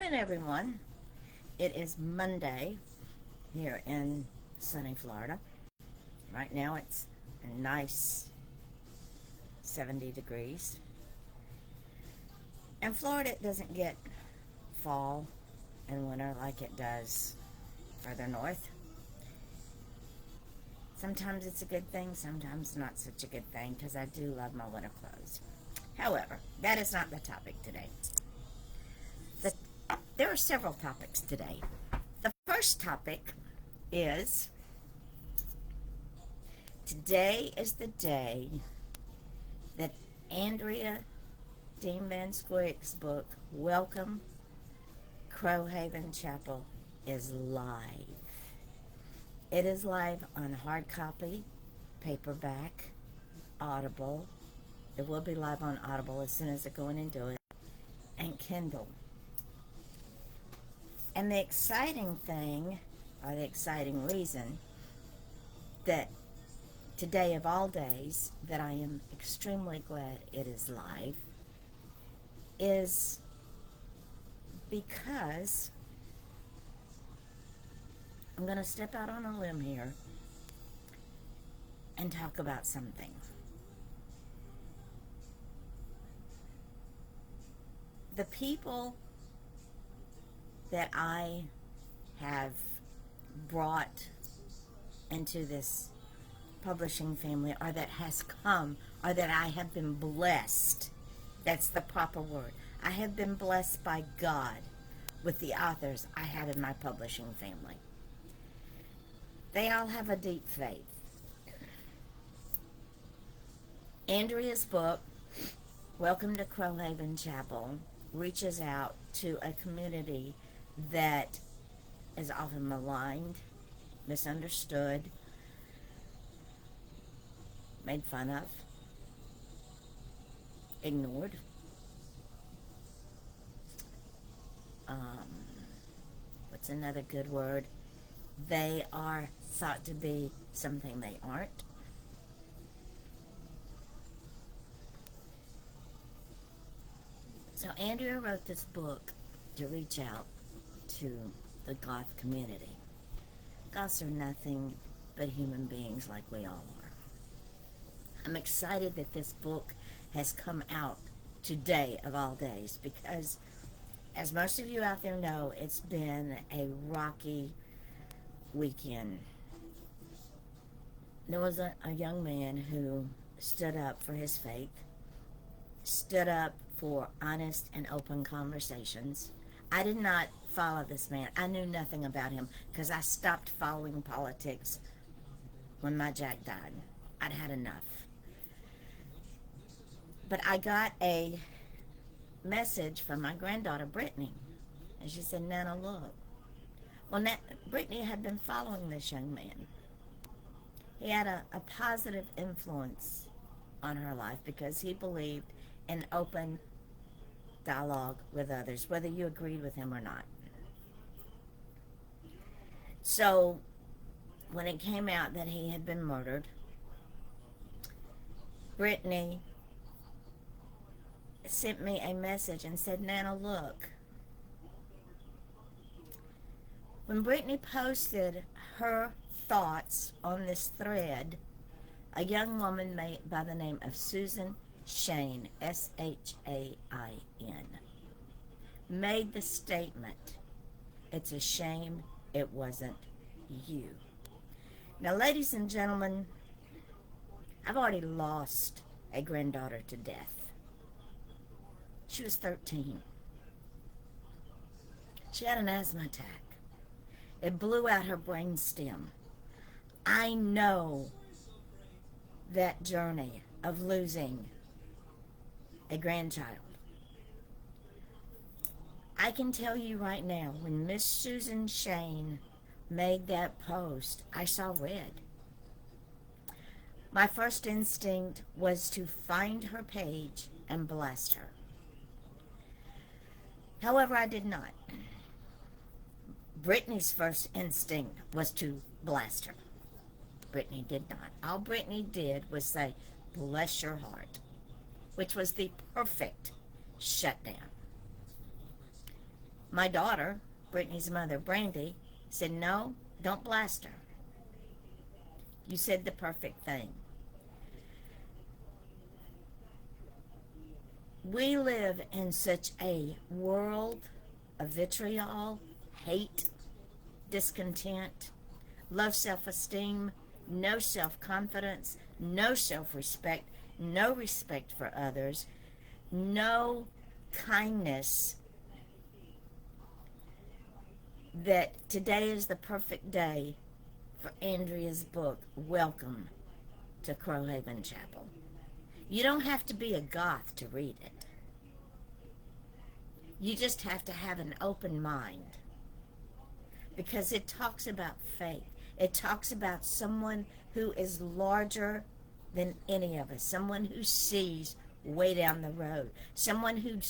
morning, everyone. It is Monday here in sunny Florida. Right now it's a nice 70 degrees. In Florida, it doesn't get fall and winter like it does further north. Sometimes it's a good thing, sometimes not such a good thing because I do love my winter clothes. However, that is not the topic today. The, there are several topics today. The first topic is today is the day that Andrea Dean Van Squerick's book, Welcome Crowhaven Chapel, is live. It is live on hard copy, paperback, Audible. It will be live on Audible as soon as I go in and do it, and Kindle. And the exciting thing, or the exciting reason, that today of all days, that I am extremely glad it is live, is because I'm going to step out on a limb here and talk about something. The people that I have brought into this publishing family, or that has come, or that I have been blessed, that's the proper word. I have been blessed by God with the authors I have in my publishing family. They all have a deep faith. Andrea's book, Welcome to Crowhaven Chapel, reaches out to a community that is often maligned, misunderstood, made fun of, ignored. What's another good word? They are thought to be something they aren't. So Andrea wrote this book to reach out to the goth community. Goths are nothing but human beings like we all are. I'm excited that this book has come out today of all days because, as most of you out there know, it's been a rocky weekend. There was a young man who stood up for his faith, stood up for honest and open conversations. I did not follow this man. I knew nothing about him because I stopped following politics when my Jack died. I'd had enough. But I got a message from my granddaughter, Brittany, and she said, Nana, look. Well, Brittany had been following this young man. He had a positive influence on her life because he believed in open dialogue with others, whether you agreed with him or not. So when it came out that he had been murdered, Brittany sent me a message and said, Nana, look. When Brittany posted her thoughts on this thread, a young woman by the name of Susan Shain, S-H-A-I-N, made the statement, it's a shame it wasn't you. Now, ladies and gentlemen, I've already lost a granddaughter to death. She was 13. She had an asthma attack. It blew out her brain stem. I know that journey of losing a grandchild. I can tell you right now, when Miss Susan Shain made that post, I saw red. My first instinct was to find her page and blast her. However, I did not. Brittany's first instinct was to blast her. Brittany did not. All Brittany did was say, bless your heart, which was the perfect shutdown. My daughter, Brittany's mother, Brandy, said, no, don't blast her. You said the perfect thing. We live in such a world of vitriol, hate, discontent, low self-esteem, no self-confidence, no self-respect, no respect for others, no kindness, that today is the perfect day for Andrea's book, Welcome to Crowhaven Chapel. You don't have to be a goth to read it. You just have to have an open mind, because it talks about faith. It talks about someone who is larger than any of us, someone who sees way down the road, someone who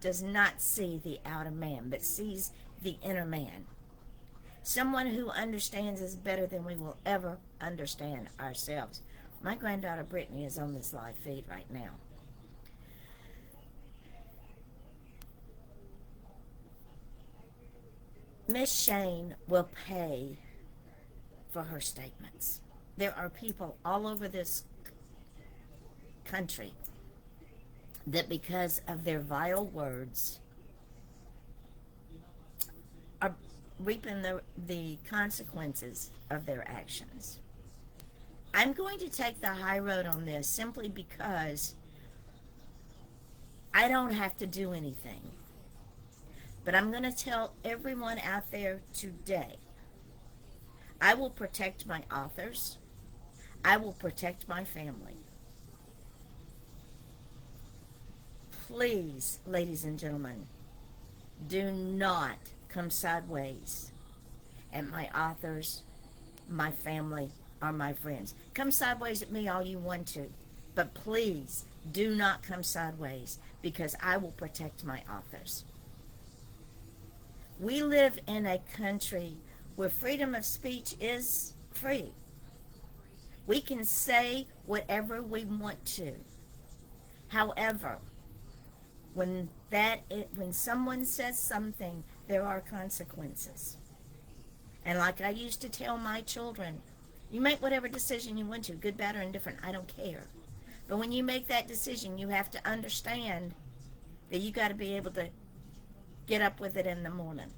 does not see the outer man but sees the inner man, someone who understands us better than we will ever understand ourselves. My granddaughter Brittany is on this live feed right now. Miss Shane will pay for her statements. There are people all over this country that, because of their vile words, are reaping the consequences of their actions. I'm going to take the high road on this simply because I don't have to do anything. But I'm going to tell everyone out there today, I will protect my authors. I will protect my family. Please, ladies and gentlemen, do not come sideways at my authors, my family, or my friends. Come sideways at me all you want to, but please do not come sideways, because I will protect my authors. We live in a country where freedom of speech is free. We can say whatever we want to. However, when someone says something, there are consequences. And like I used to tell my children, you make whatever decision you want to, good, bad, or indifferent, I don't care. But when you make that decision, you have to understand that you got to be able to get up with it in the morning.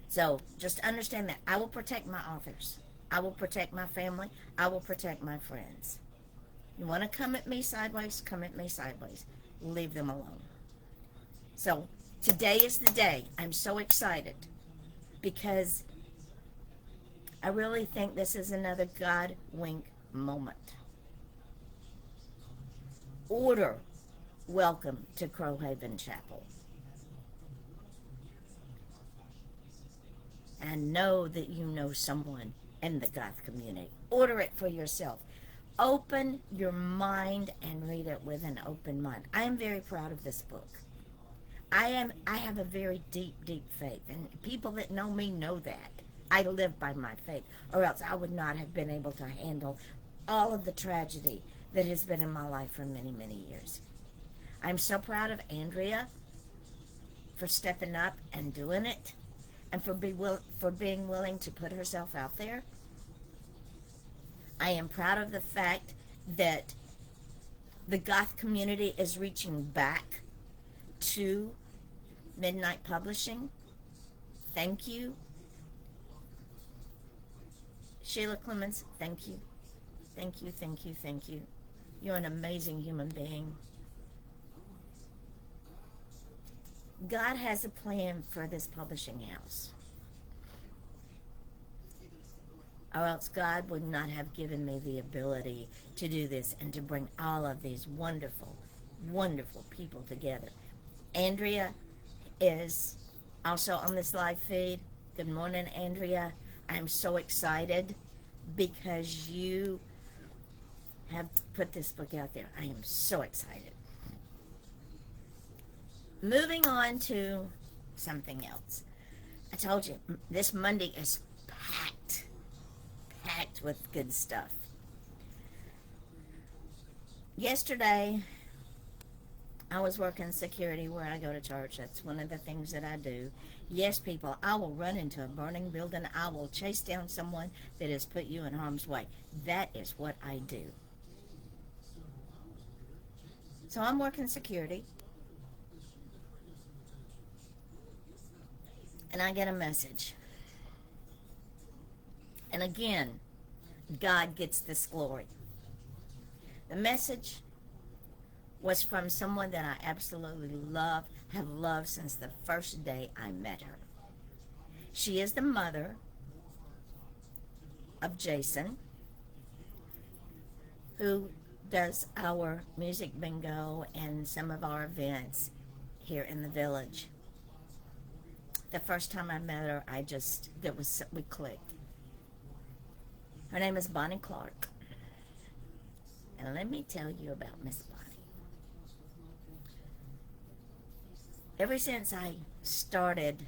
So just understand that I will protect my authors. I will protect my family. I will protect my friends. You want to come at me sideways? Come at me sideways. Leave them alone. So today is the day. I'm so excited because I really think this is another God wink moment. Order Welcome to Crowhaven Chapel. And know that you know someone in the goth community. Order it for yourself. Open your mind and read it with an open mind. I am very proud of this book. I have a very deep, deep faith, and people that know me know that. I live by my faith, or else I would not have been able to handle all of the tragedy that has been in my life for many, many years. I'm so proud of Andrea for stepping up and doing it, and for being willing to put herself out there. I am proud of the fact that the goth community is reaching back to Midnight Publishing. Thank you. Sheila Clemens, thank you. Thank you, thank you, thank you. You're an amazing human being. God has a plan for this publishing house, or else God would not have given me the ability to do this and to bring all of these wonderful, wonderful people together. Andrea is also on this live feed. Good morning, Andrea. I'm so excited because you have put this book out there. I am so excited. Moving on to something else. I told you, this Monday is packed with good stuff. Yesterday, I was working security where I go to church. That's one of the things that I do. Yes, people, I will run into a burning building. I will chase down someone that has put you in harm's way. That is what I do. So I'm working security, and I get a message. And again, God gets this glory. The message was from someone that I absolutely love, have loved since the first day I met her. She is the mother of Jason, who does our music bingo and some of our events here in the village. The first time I met her, we clicked. Her name is Bonnie Clark. And let me tell you about Miss Bonnie. Ever since I started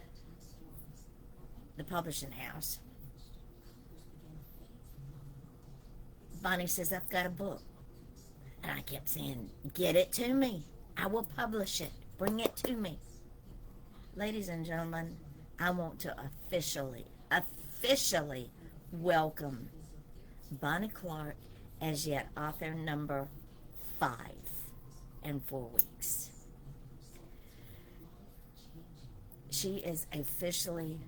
the publishing house, Bonnie says, I've got a book. And I kept saying, get it to me. I will publish it. Bring it to me. Ladies and gentlemen, I want to officially welcome Bonnie Clark as yet author number 5 in 4 weeks. She is officially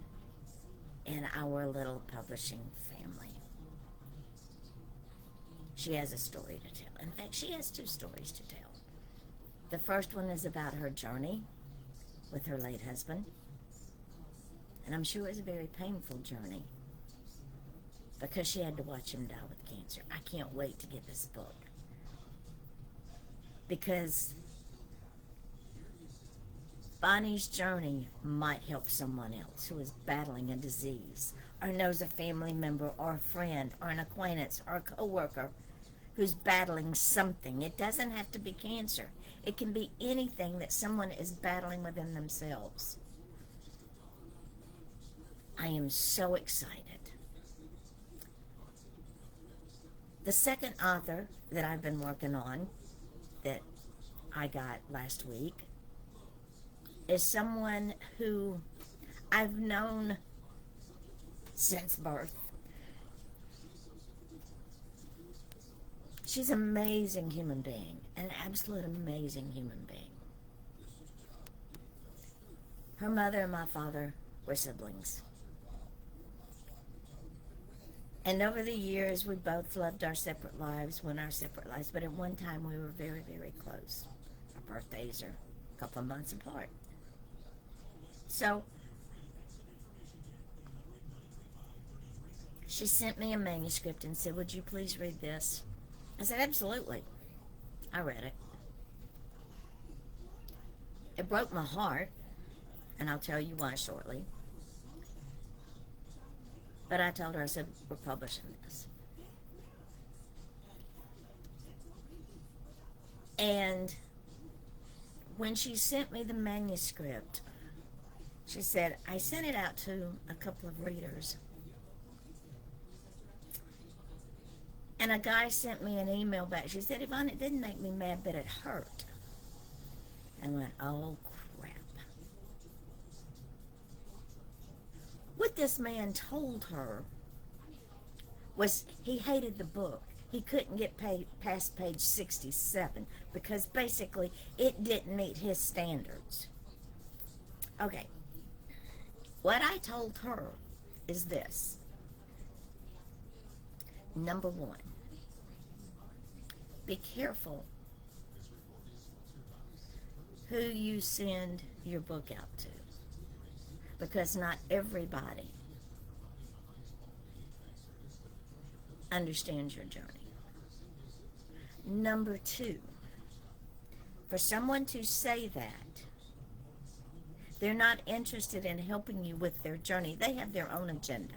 in our little publishing family. She has a story to tell. In fact, she has 2 stories to tell. The first one is about her journey with her late husband. And I'm sure it was a very painful journey because she had to watch him die with cancer. I can't wait to get this book, because Bonnie's journey might help someone else who is battling a disease or knows a family member or a friend or an acquaintance or a coworker who's battling something. It doesn't have to be cancer. It can be anything that someone is battling within themselves. I am so excited. The second author that I've been working on, that I got last week, is someone who I've known since birth. She's an amazing human being, an absolute amazing human being. Her mother and my father were siblings. And over the years, we both lived our separate lives, went our separate lives, but at one time we were very, very close. Our birthdays are a couple of months apart. So, she sent me a manuscript and said, would you please read this? I said, absolutely. I read it. It broke my heart, and I'll tell you why shortly. But I told her, I said, we're publishing this. And when she sent me the manuscript, she said, I sent it out to a couple of readers. And a guy sent me an email back. She said, Yvonne, it didn't make me mad, but it hurt. And I went, oh, crap. What this man told her was he hated the book. He couldn't get past page 67 because basically it didn't meet his standards. Okay. What I told her is this. Number 1, be careful who you send your book out to, because not everybody understands your journey. Number 2, for someone to say that, they're not interested in helping you with their journey. They have their own agenda.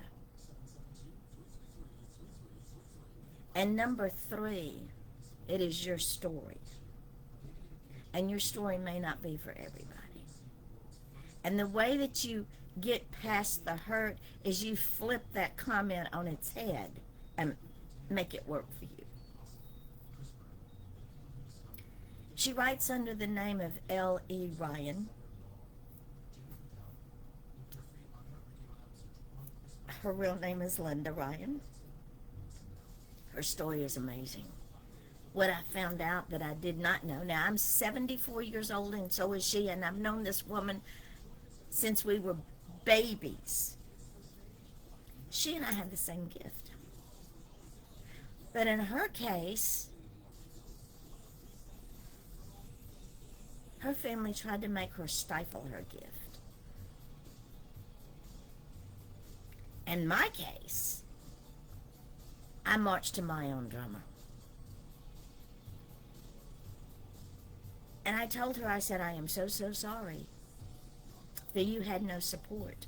And number 3, it is your story. And your story may not be for everybody. And the way that you get past the hurt is you flip that comment on its head and make it work for you. She writes under the name of L.E. Ryan. Her real name is Linda Ryan. Her story is amazing. What I found out that I did not know. Now, I'm 74 years old, and so is she, and I've known this woman since we were babies. She and I have the same gift. But in her case, her family tried to make her stifle her gift. In my case, I marched to my own drummer. And I told her, I said, I am so, so sorry that you had no support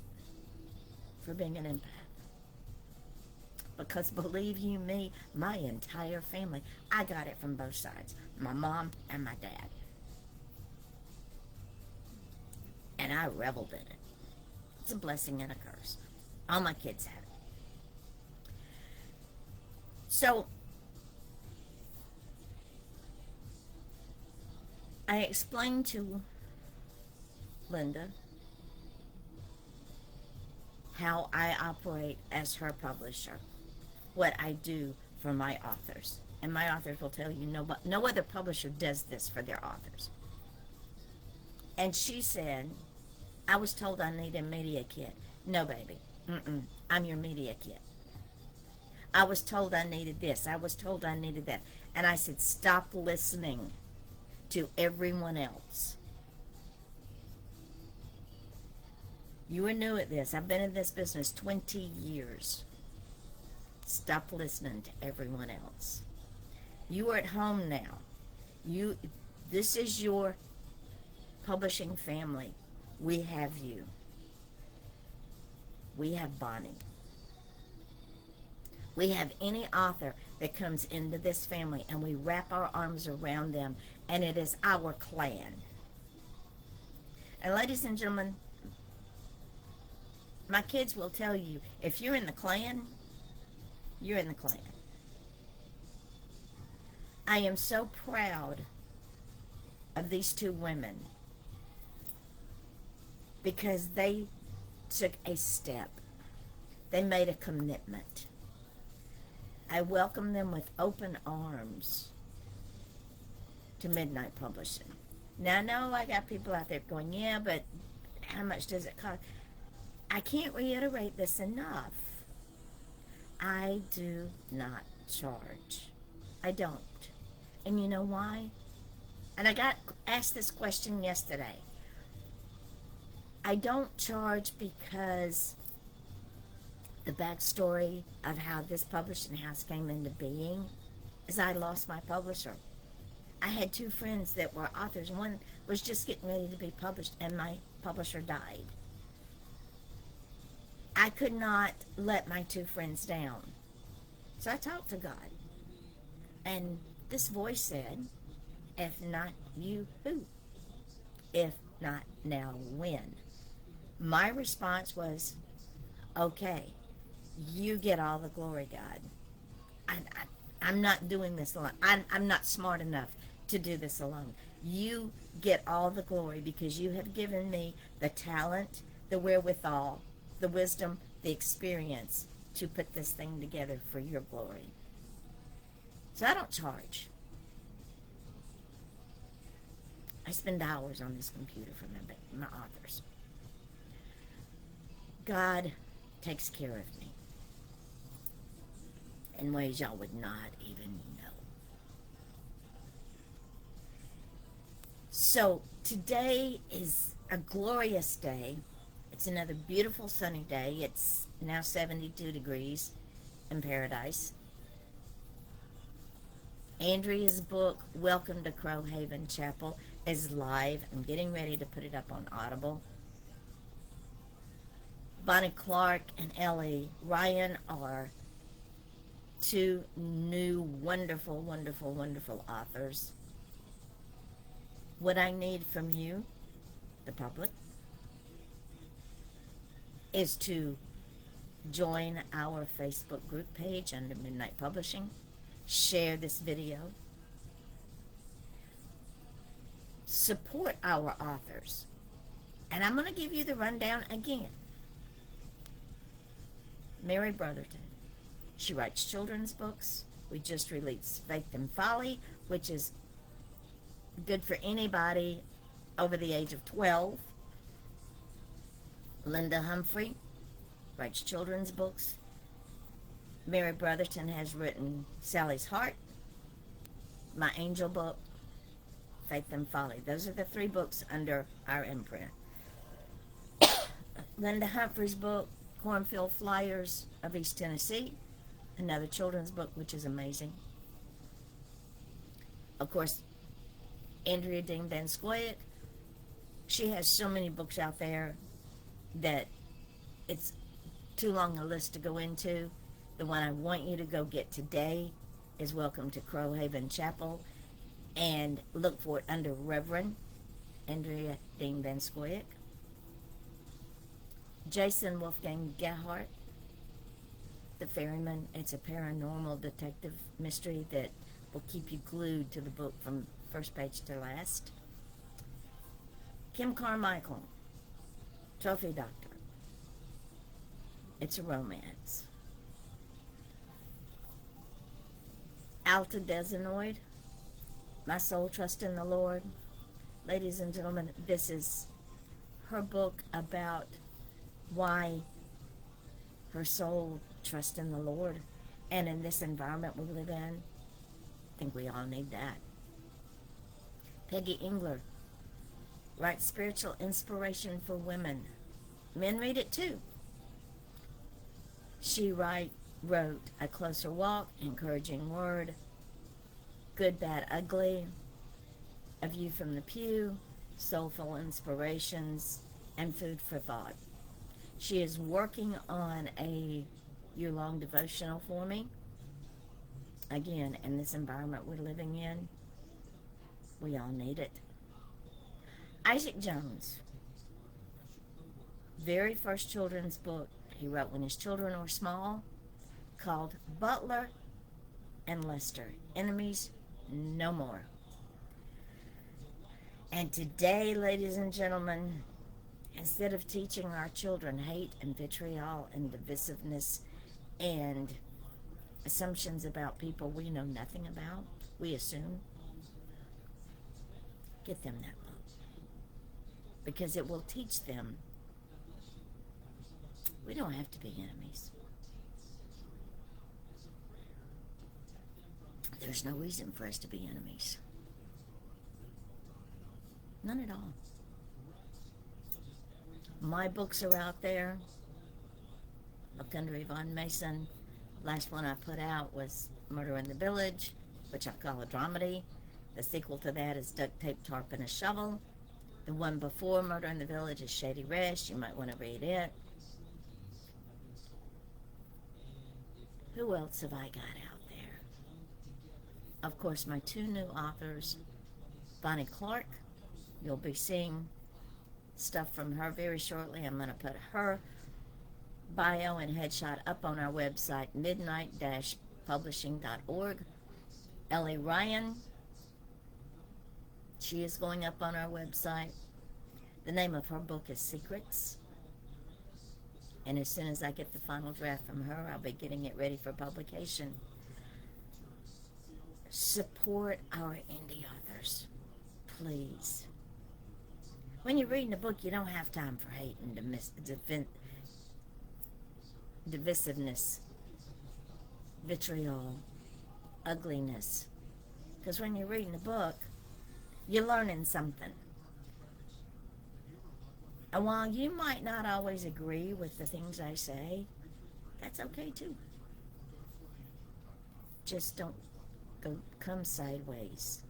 for being an empath. Because believe you me, my entire family, I got it from both sides, my mom and my dad. And I reveled in it. It's a blessing and a curse. All my kids have it. So, I explained to Linda how I operate as her publisher, what I do for my authors. And my authors will tell you no other publisher does this for their authors. And she said, I was told I need a media kit. No, baby. I'm your media kit. I was told I needed this. I was told I needed that. And I said, stop listening to everyone else. You are new at this. I've been in this business 20 years. Stop listening to everyone else. You are at home now. This is your publishing family. We have you. We have Bonnie. We have any author that comes into this family, and we wrap our arms around them, and it is our clan. And ladies and gentlemen, my kids will tell you, if you're in the clan, you're in the clan. I am so proud of these two women because they took a step. They made a commitment. I welcome them with open arms to Midnight Publishing. Now, I know I got people out there going, yeah, but how much does it cost? I can't reiterate this enough. I do not charge. I don't. And you know why? And I got asked this question yesterday. I don't charge because the backstory of how this publishing house came into being is I lost my publisher. I had two friends that were authors. One was just getting ready to be published, and my publisher died. I could not let my two friends down. So I talked to God. And this voice said, if not you, who? If not now, when? My response was, okay, you get all the glory, God. I'm not doing this alone. I'm not smart enough to do this alone. You get all the glory because you have given me the talent, the wherewithal, the wisdom, the experience to put this thing together for your glory. So I don't charge. I spend hours on this computer for my authors. God takes care of me in ways y'all would not even know. So today is a glorious day. It's another beautiful sunny day. It's now 72 degrees in paradise. Andrea's book, Welcome to Crowhaven Chapel, is live. I'm getting ready to put it up on Audible. Bonnie Clark and L.E. Ryan are two new, wonderful, wonderful, wonderful authors. What I need from you, the public, is to join our Facebook group page under Midnight Publishing. Share this video. support our authors. And I'm going to give you the rundown again. Mary Brotherton. She writes children's books. We just released Faith and Folly, which is good for anybody over the age of 12. Linda Humphrey writes children's books. Mary Brotherton has written Sally's Heart, My Angel Book, Faith and Folly. Those are the 3 books under our imprint. Linda Humphrey's book, Cornfield Flyers of East Tennessee, another children's book, which is amazing. Of course, Andrea Dean Van Scoyoc, she has so many books out there that it's too long a list to go into. The one I want you to go get today is Welcome to Crowhaven Chapel, and look for it under Reverend Andrea Dean Van Scoyoc. Jason Wolfgang Gehart, The Ferryman. It's a paranormal detective mystery that will keep you glued to the book from first page to last. Kim Carmichael, Trophy Doctor. It's a romance. Alta Desinoid, My Soul Trust in the Lord. Ladies and gentlemen, this is her book about why her soul trusts in the Lord. And in this environment we live in, I think we all need that. Peggy Engler writes spiritual inspiration for women. Men read it too. She wrote A Closer Walk, Encouraging Word, Good, Bad, Ugly, A View from the Pew, Soulful Inspirations, and Food for Thought. She is working on a year-long devotional for me. Again, in this environment we're living in, we all need it. Isaac Jones, very first children's book he wrote when his children were small, called Butler and Lester, Enemies No More. And today, ladies and gentlemen, instead of teaching our children hate and vitriol and divisiveness and assumptions about people we know nothing about, we assume, get them that book. Because it will teach them we don't have to be enemies. There's no reason for us to be enemies. None at all. My books are out there. Look under Yvonne Mason. Last one I put out was Murder in the Village, which I call a dramedy. The sequel to that is Duct Tape, Tarp, and a Shovel. The one before Murder in the Village is Shady Rest. You might want to read it. Who else have I got out there? Of course, my 2 new authors, Bonnie Clark. You'll be seeing stuff from her very shortly. I'm going to put her bio and headshot up on our website, midnight-publishing.org. Ellie Ryan, she is going up on our website. The name of her book is Secrets. And as soon as I get the final draft from her, I'll be getting it ready for publication. Support our indie authors, please. When you're reading a book, you don't have time for hate and divisiveness, vitriol, ugliness. Because when you're reading a book, you're learning something. And while you might not always agree with the things I say, that's okay too. Just don't come sideways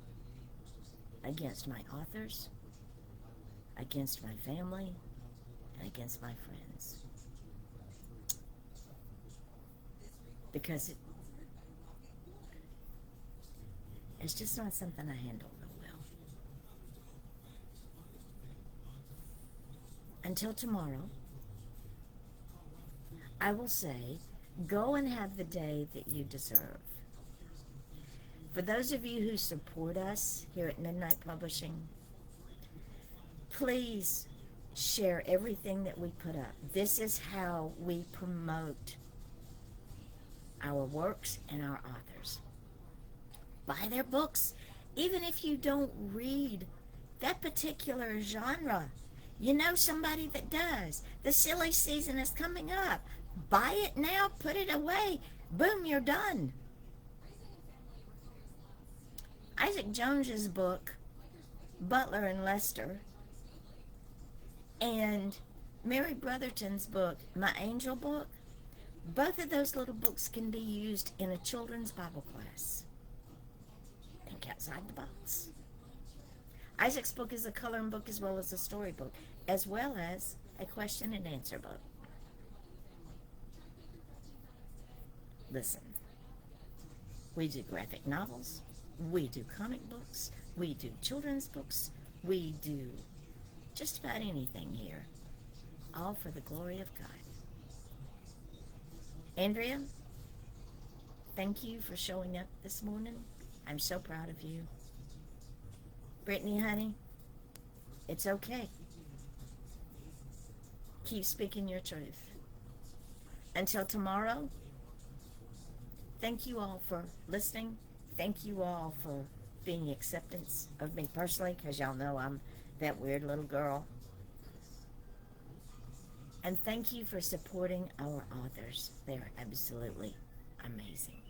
against my authors, against my family, and against my friends. Because it's just not something I handle real well. Until tomorrow, I will say, go and have the day that you deserve. For those of you who support us here at Midnight Publishing, Please share everything that we put up. This is how we promote our works and our authors. Buy their books, even if you don't read that particular genre. You know somebody that does. The silly season is coming up. Buy it now, put it away. Boom, you're done. Isaac Jones's book, Butler and Lester, and Mary Brotherton's book, My Angel Book, both of those little books can be used in a children's Bible class. Think outside the box. Isaac's book is a coloring book as well as a storybook, as well as a question and answer book. Listen, we do graphic novels, we do comic books, we do children's books, we do just about anything here, all for the glory of God. Andrea, thank you for showing up this morning. I'm so proud of you. Brittany, honey, it's okay. Keep speaking your truth. Until tomorrow, thank you all for listening. Thank you all for being acceptance of me personally, because y'all know I'm that weird little girl. And thank you for supporting our authors. They're absolutely amazing.